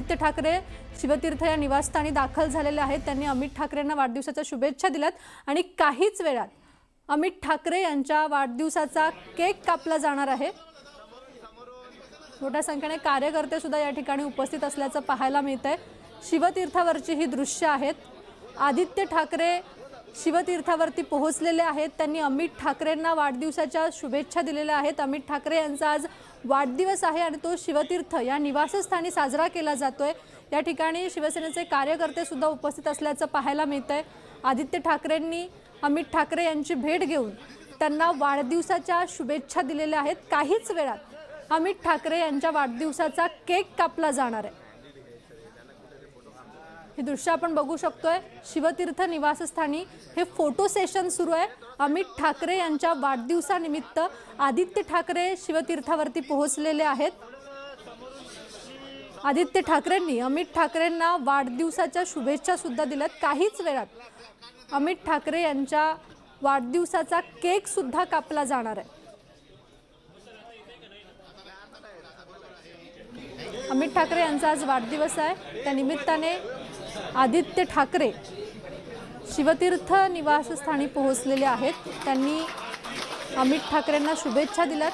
आदित्य ठाकरे शिवतीर्थ या निवासस्थानी दाखल झालेले आहेत। त्यांनी अमित ठाकरेंना वाढदिवसाच्या शुभेच्छा दिल्यात आणि काहीच वेळात अमित ठाकरे यांच्या वाढदिवसाचा केक कापला जाणार आहे। मोठ्या संख्येने कार्यकर्ते सुद्धा या ठिकाणी उपस्थित असल्याचं पाहायला मिळतंय। शिवतीर्थावरची ही दृश्य आहेत। आदित्य ठाकरे शिवतीर्थावरती पोहोचलेले आहेत। त्यांनी अमित ठाकरेंना वाढदिवसाच्या शुभेच्छा दिलेल्या आहेत। अमित ठाकरे यांचा आज वाढदिवस आहे आणि तो शिवतीर्थ या निवासस्थानी साजरा केला जातोय। या ठिकाणी शिवसेनेचे कार्यकर्ते सुद्धा उपस्थित असल्याचं पाहायला मिळतंय। आदित्य ठाकरेंनी अमित ठाकरे यांची भेट घेऊन त्यांना वाढदिवसाच्या शुभेच्छा दिलेल्या आहेत। काहीच वेळात अमित ठाकरे यांच्या वाढदिवसाचा केक कापला जाणार आहे। हे दृश्य आपण बघू शकतोय। शिवतीर्थ निवासस्थानी हे फोटो सेशन सुरू आहे। अमित ठाकरे यांच्या वाढदिवसानिमित्त आदित्य ठाकरे शिवतीर्थावरती पोहोचलेले आहेत। आदित्य ठाकरेंनी अमित ठाकरेंना वाढदिवसाच्या शुभेच्छा सुद्धा दिल्यात। काहीच वेळात अमित ठाकरे यांच्या वाढदिवसाचा केक सुद्धा कापला जाणार आहे। अमित ठाकरे यांचा आज वाढदिवस आहे। त्या निमित्ताने आदित्य ठाकरे शिवतीर्थ निवासस्थानी पोहोचलेले आहेत। त्यांनी अमित ठाकरेंना शुभेच्छा दिल्यात।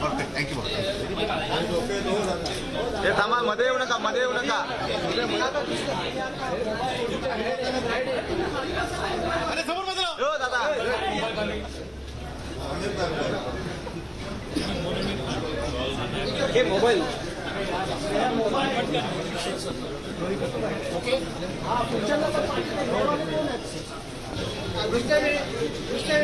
Perfect, thank you. हे थांबा, मध्ये येऊ नका, मध्ये येऊ नका। अरे समोर बदला हो दादा। हे मोबाईल ओके हां पुढच्याला पण दुसऱ्या